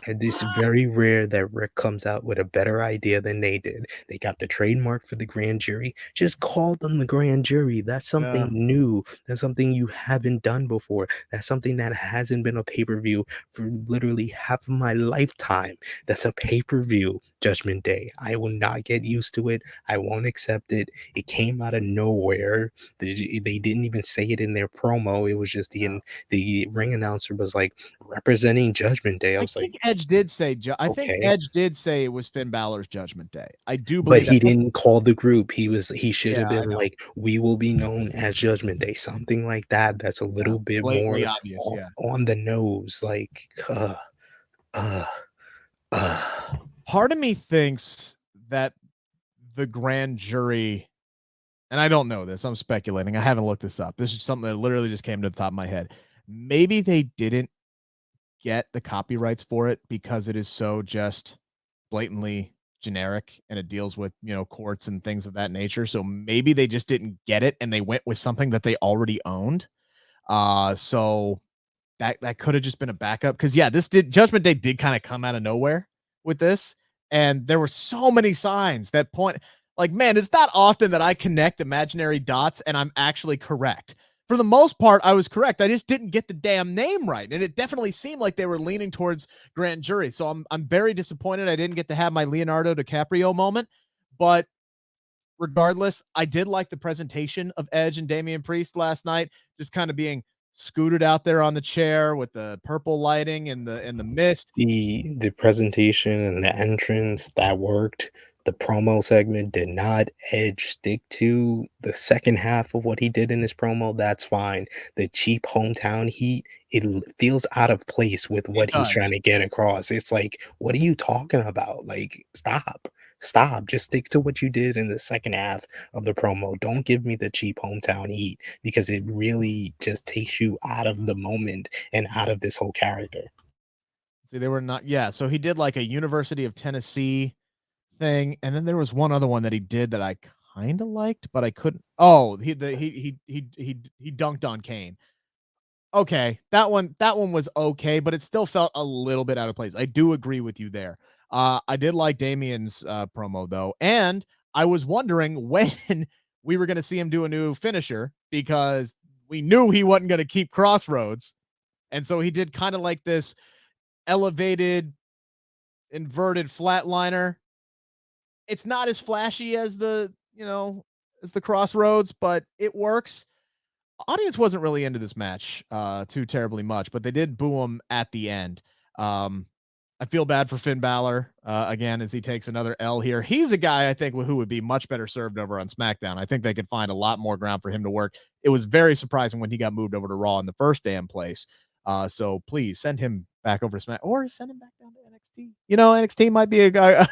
And it's very rare that Rick comes out with a better idea than they did. They got the trademark for the grand jury. Just call them the grand jury. That's something new. That's something you haven't done before. That's something that hasn't been a pay-per-view for literally half of my lifetime. That's a pay-per-view Judgment Day. I will not get used to it. I won't accept it. It came out of nowhere. They didn't even say it in their promo. It was just the ring announcer was like, representing Judgment Day. I was like, Edge did say. I think okay. Edge did say it was Finn Balor's Judgment Day. I do But believe he that. didn't call the group. He should have Yeah, I been know. like, we will be known as Judgment Day. Something like that. That's a little bit Blatantly more obvious. Yeah. on the nose. Like, uh. Part of me thinks that the grand jury, and I don't know this, I'm speculating. I haven't looked this up. This is something that literally just came to the top of my head. Maybe they didn't get the copyrights for it because it is so just blatantly generic and it deals with, courts and things of that nature. So maybe they just didn't get it and they went with something that they already owned. So that could have just been a backup, because this Judgment Day did kind of come out of nowhere with this, and there were so many signs that point, like, man, it's not often that I connect imaginary dots and I'm actually correct. For the most part, I was correct. I just didn't get the damn name right, and it definitely seemed like they were leaning towards grand jury. So I'm very disappointed I didn't get to have my Leonardo DiCaprio moment, but regardless, I did like the presentation of Edge and Damian Priest last night, just kind of being scooted out there on the chair with the purple lighting and the mist. The presentation and the entrance that worked. The promo segment did not. Edge stick to the second half of what he did in his promo. That's fine. The cheap hometown heat, it feels out of place with what he's trying to get across. It's like, what are you talking about? Like, stop. Just stick to what you did in the second half of the promo. Don't give me the cheap hometown heat, because it really just takes you out of the moment and out of this whole character. See, they were not. Yeah, so he did like a University of Tennessee thing, and then there was one other one that he did that I kind of liked, but I couldn't. Oh, he dunked on Kane. Okay, that one was okay, but it still felt a little bit out of place. I do agree with you there. I did like Damian's promo though, and I was wondering when we were going to see him do a new finisher, because we knew he wasn't going to keep Crossroads, and so he did kind of like this elevated, inverted flatliner. It's not as flashy as the Crossroads, but it works. Audience wasn't really into this match too terribly much, but they did boo him at the end. I feel bad for Finn Balor again as he takes another L here. He's a guy I think who would be much better served over on SmackDown. I think they could find a lot more ground for him to work. It was very surprising when he got moved over to Raw in the first damn place. So please send him back over to Smack, or send him back down to NXT. NXT might be a guy.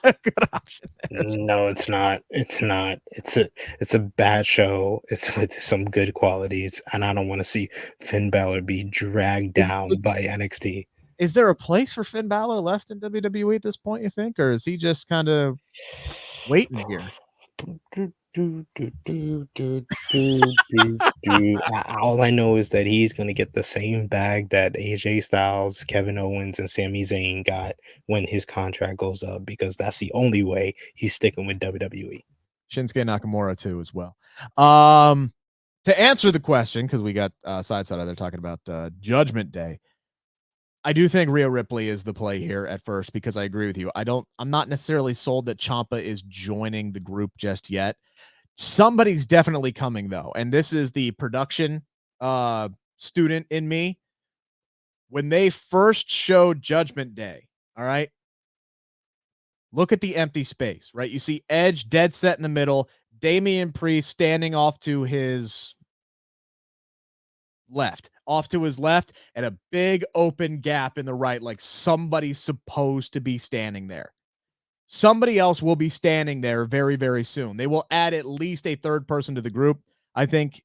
Good option there. No, it's not. It's not. It's a bad show. It's with some good qualities, and I don't want to see Finn Balor be dragged Is, down is by NXT. is there a place for Finn Balor left in WWE at this point, you think? Or is he just kind of waiting here? All I know is that he's gonna get the same bag that AJ Styles, Kevin Owens, and Sami Zayn got when his contract goes up, because that's the only way he's sticking with WWE. Shinsuke Nakamura too, as well. To answer the question, because we got side out there talking about Judgment Day. I do think Rhea Ripley is the play here at first, because I agree with you. I'm not necessarily sold that Ciampa is joining the group just yet. Somebody's definitely coming though, and this is the production student in me. When they first showed Judgment Day, all right, look at the empty space, right? You see Edge dead set in the middle, Damian Priest standing off to his left, and a big open gap in the right, like somebody's supposed to be standing there. Somebody else will be standing there very, very soon. They will add at least a third person to the group. I think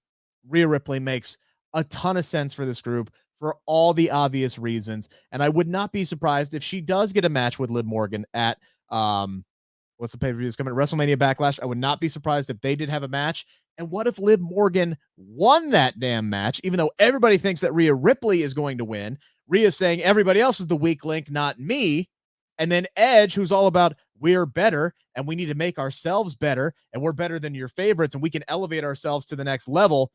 Rhea Ripley makes a ton of sense for this group for all the obvious reasons. And I would not be surprised if she does get a match with Liv Morgan at what's the pay-per-view that's coming? WrestleMania Backlash. I would not be surprised if they did have a match. And what if Liv Morgan won that damn match, even though everybody thinks that Rhea Ripley is going to win? Rhea's saying everybody else is the weak link, not me. And then Edge, who's all about we're better and we need to make ourselves better and we're better than your favorites and we can elevate ourselves to the next level.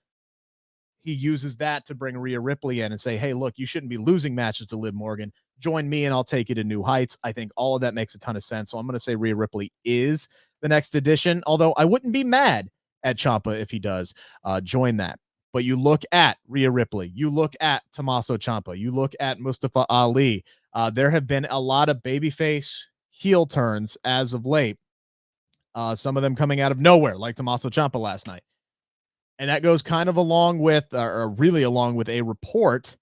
He uses that to bring Rhea Ripley in and say, hey, look, you shouldn't be losing matches to Liv Morgan. Join me and I'll take you to new heights. I think all of that makes a ton of sense. So I'm going to say Rhea Ripley is the next addition, although I wouldn't be mad at Ciampa if he does join that. But you look at Rhea Ripley, you look at Tommaso Ciampa, you look at Mustafa Ali. There have been a lot of babyface heel turns as of late. Some of them coming out of nowhere, like Tommaso Ciampa last night. And that goes kind of along with, or really along with, a report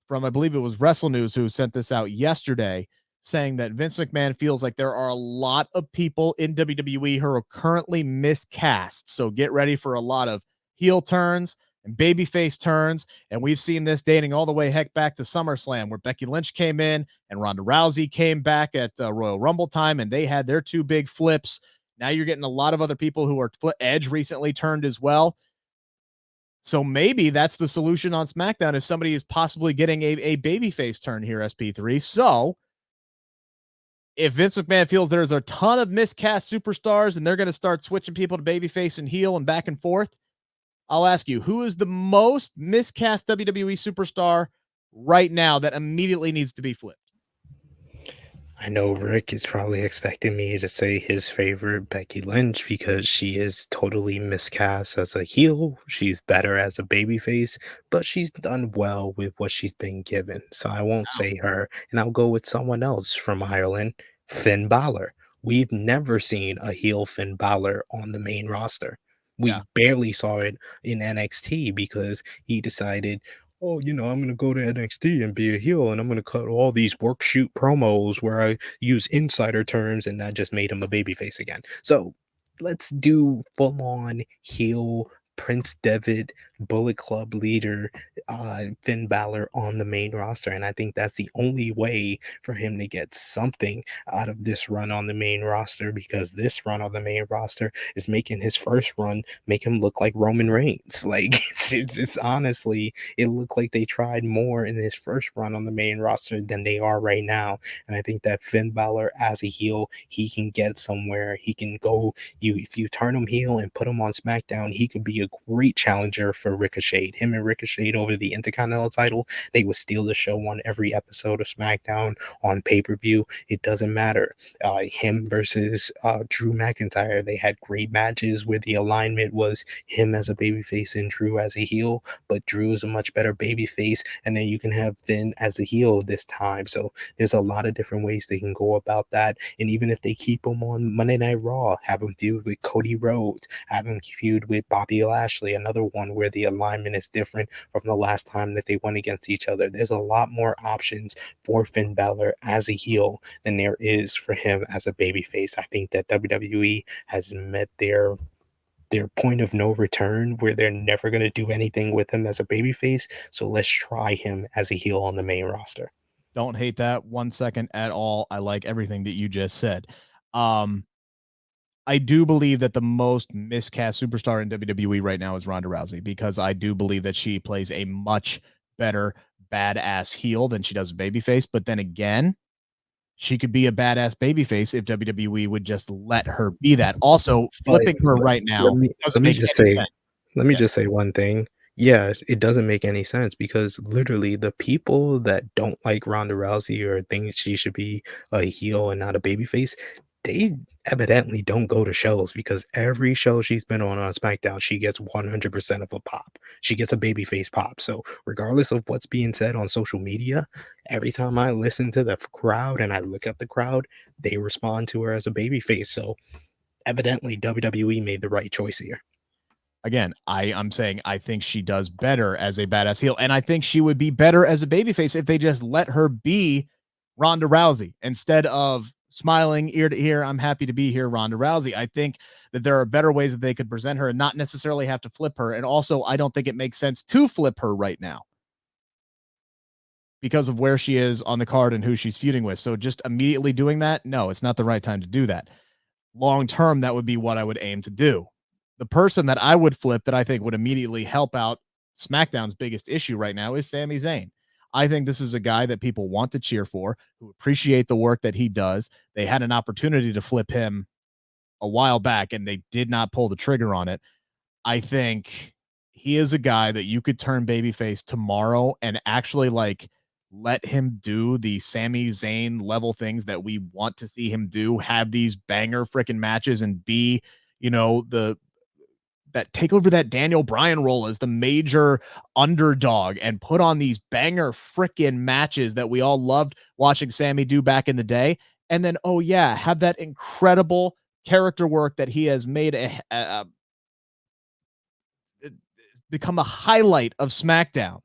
from, I Bleav it was Wrestle News who sent this out yesterday, saying that Vince McMahon feels like there are a lot of people in WWE who are currently miscast. So get ready for a lot of heel turns and babyface turns. And we've seen this dating all the way back to SummerSlam, where Becky Lynch came in and Ronda Rousey came back at Royal Rumble time, and they had their two big flips. Now you're getting a lot of other people who are Edge recently turned as well. So maybe that's the solution on SmackDown, is somebody is possibly getting a babyface turn here, SP3. So if Vince McMahon feels there's a ton of miscast superstars and they're going to start switching people to babyface and heel and back and forth, I'll ask you, who is the most miscast WWE superstar right now that immediately needs to be flipped? I know Rick is probably expecting me to say his favorite, Becky Lynch, because she is totally miscast as a heel. She's better as a babyface, but she's done well with what she's been given. So I won't say her, and I'll go with someone else from Ireland, Finn Balor. We've never seen a heel Finn Balor on the main roster. We barely saw it in NXT because he decided, oh, I'm going to go to NXT and be a heel, and I'm going to cut all these work shoot promos where I use insider terms, and that just made him a babyface again. So let's do full on heel Prince Devitt, Bullet Club leader, Finn Balor on the main roster. And I think that's the only way for him to get something out of this run on the main roster, because this run on the main roster is making his first run make him look like Roman Reigns. Like, it's honestly, it looked like they tried more in his first run on the main roster than they are right now. And I think that Finn Balor as a heel, he can get somewhere. He can go, if you turn him heel and put him on SmackDown, he could be a great challenger for Ricochet. Him and Ricochet over the Intercontinental title, they would steal the show on every episode of SmackDown on pay-per-view. It doesn't matter. Him versus Drew McIntyre, they had great matches where the alignment was him as a babyface and Drew as a heel, but Drew is a much better babyface, and then you can have Finn as a heel this time. So there's a lot of different ways they can go about that. And even if they keep him on Monday Night Raw, have him feud with Cody Rhodes, have him feud with Bobby Lashley, another one where the alignment is different from the last time that they went against each other. There's a lot more options for Finn Balor as a heel than there is for him as a babyface. I think that WWE has met their point of no return where they're never going to do anything with him as a babyface. So let's try him as a heel on the main roster. Don't hate that 1 second at all. I like everything that you just said. I do Bleav that the most miscast superstar in WWE right now is Ronda Rousey, because I do Bleav that she plays a much better badass heel than she does babyface. But then again, she could be a badass babyface if WWE would just let her be that. Also, flipping her right now doesn't make any sense. Let me just say one thing. Yeah, it doesn't make any sense because literally the people that don't like Ronda Rousey or think she should be a heel and not a babyface, they evidently don't go to shows, because every show she's been on Smackdown, she gets 100% of a pop. She gets a babyface pop. So regardless of what's being said on social media, every time I listen to the crowd and I look at the crowd, they respond to her as a babyface. So evidently WWE made the right choice here. Again, I'm saying I think she does better as a badass heel, and I think she would be better as a babyface if they just let her be Ronda Rousey instead of smiling ear to ear, I'm happy to be here, Ronda Rousey. I think that there are better ways that they could present her and not necessarily have to flip her. And also, I don't think it makes sense to flip her right now because of where she is on the card and who she's feuding with. So just immediately doing that, no, it's not the right time to do that. Long term, that would be what I would aim to do. The person that I would flip that I think would immediately help out SmackDown's biggest issue right now is Sami Zayn. I think this is a guy that people want to cheer for, who appreciate the work that he does. They had an opportunity to flip him a while back, and they did not pull the trigger on it. I think he is a guy that you could turn babyface tomorrow and actually let him do the Sami Zayn level things that we want to see him do, have these banger freaking matches and be, that take over that Daniel Bryan role as the major underdog and put on these banger freaking matches that we all loved watching Sami do back in the day. And then, oh yeah, have that incredible character work that he has made become a highlight of SmackDown,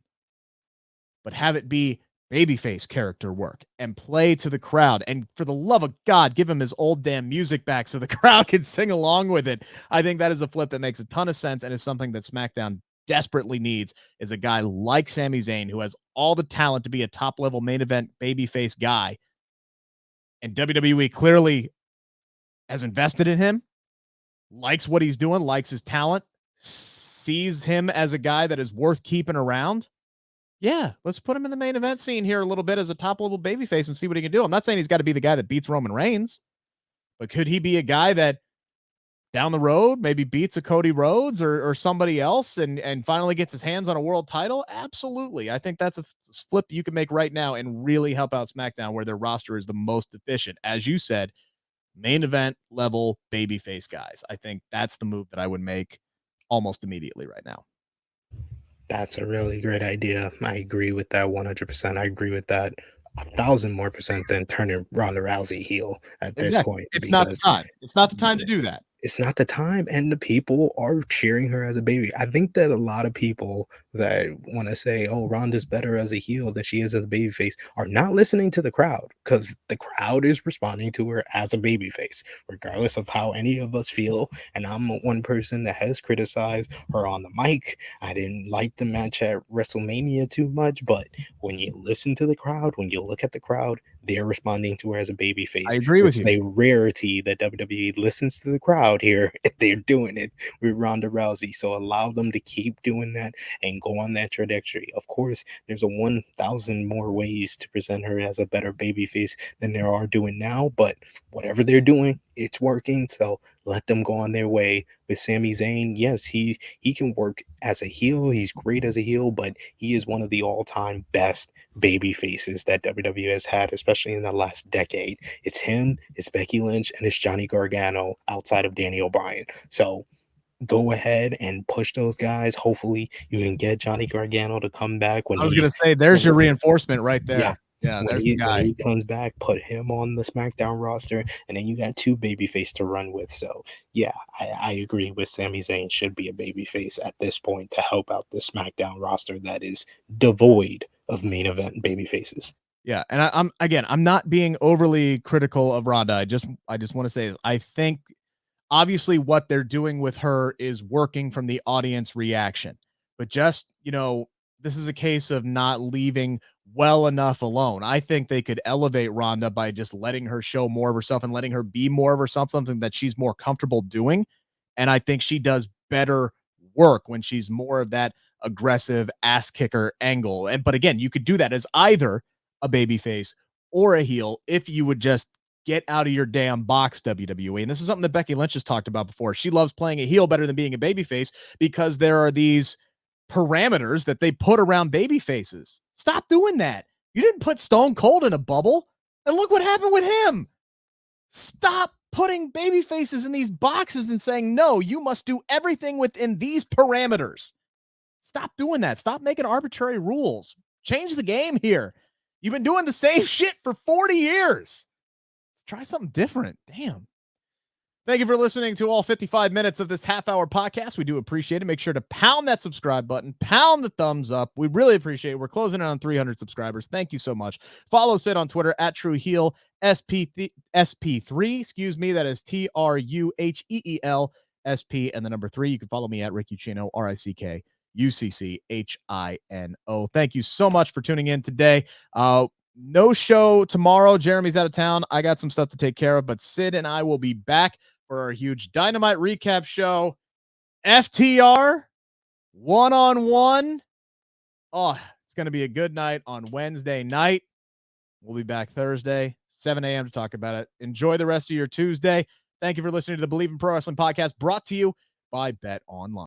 but have it be babyface character work and play to the crowd. And for the love of God, give him his old damn music back so the crowd can sing along with it. I think that is a flip that makes a ton of sense and is something that SmackDown desperately needs, is a guy like Sami Zayn who has all the talent to be a top level main event babyface guy. And WWE clearly has invested in him, likes what he's doing, likes his talent, sees him as a guy that is worth keeping around. Yeah, let's put him in the main event scene here a little bit as a top-level babyface and see what he can do. I'm not saying he's got to be the guy that beats Roman Reigns, but could he be a guy that down the road maybe beats a Cody Rhodes or somebody else and finally gets his hands on a world title? Absolutely. I think that's a flip you can make right now and really help out SmackDown, where their roster is the most efficient. As you said, main event level babyface guys. I think that's the move that I would make almost immediately right now. That's a really great idea. I agree with that 100%. I agree with that 1,000 more % than turning Ronda Rousey heel at this point. It's not the time. It's not the time to do that. It's not the time, and the people are cheering her as a baby. I think that a lot of people that want to say, oh, Ronda's better as a heel than she is as a babyface are not listening to the crowd, because the crowd is responding to her as a babyface, regardless of how any of us feel. And I'm one person that has criticized her on the mic. I didn't like the match at WrestleMania too much, but when you listen to the crowd, when you look at the crowd, they're responding to her as a babyface. I agree with you. It's a rarity that WWE listens to the crowd here. They're doing it with Ronda Rousey. So allow them to keep doing that and go on that trajectory. Of course, there's a 1,000 more ways to present her as a better babyface than there are doing now. But whatever they're doing, it's working. So let them go on their way. With Sami Zayn, yes, he can work as a heel. He's great as a heel, but he is one of the all-time best baby faces that WWE has had, especially in the last decade. It's him, it's Becky Lynch, and it's Johnny Gargano outside of Daniel Bryan. So go ahead and push those guys. Hopefully you can get Johnny Gargano to come back when I was going to say, there's your reinforcement right there. Yeah. Yeah, When there's the when guy. he comes back, put him on the SmackDown roster, and then you got 2 babyface to run with. So yeah, I agree with Sami Zayn should be a babyface at this point to help out the SmackDown roster that is devoid of main event babyfaces. Yeah, and I'm not being overly critical of Ronda. I just want to say I think obviously what they're doing with her is working from the audience reaction. But just, this is a case of not leaving well enough alone. I think they could elevate Ronda by just letting her show more of herself and letting her be more of herself, something that she's more comfortable doing. And I think she does better work when she's more of that aggressive ass kicker angle. But again, you could do that as either a babyface or a heel if you would just get out of your damn box, WWE. And this is something that Becky Lynch has talked about before. She loves playing a heel better than being a babyface because there are these parameters that they put around baby faces. Stop doing that. You didn't put Stone Cold in a bubble, and look what happened with him. Stop putting baby faces in these boxes and saying, no, you must do everything within these parameters. Stop doing that. Stop making arbitrary rules. Change the game here. You've been doing the same shit for 40 years. Let's try something different. Damn. Thank you for listening to all 55 minutes of this half-hour podcast. We do appreciate it. Make sure to pound that subscribe button, pound the thumbs up. We really appreciate it. We're closing in on 300 subscribers. Thank you so much. Follow Sid on Twitter at TrueHeelSP3. Excuse me. That is TruheelSP and the number 3. You can follow me at Rick Ucchino, RickUcchino. Thank you so much for tuning in today. No show tomorrow. Jeremy's out of town. I got some stuff to take care of, but Sid and I will be back for our huge Dynamite recap show. FTR one-on-one. Oh, it's going to be a good night on Wednesday night. We'll be back Thursday, 7 a.m. to talk about it. Enjoy the rest of your Tuesday. Thank you for listening to the Bleav in Pro Wrestling podcast brought to you by Bet Online.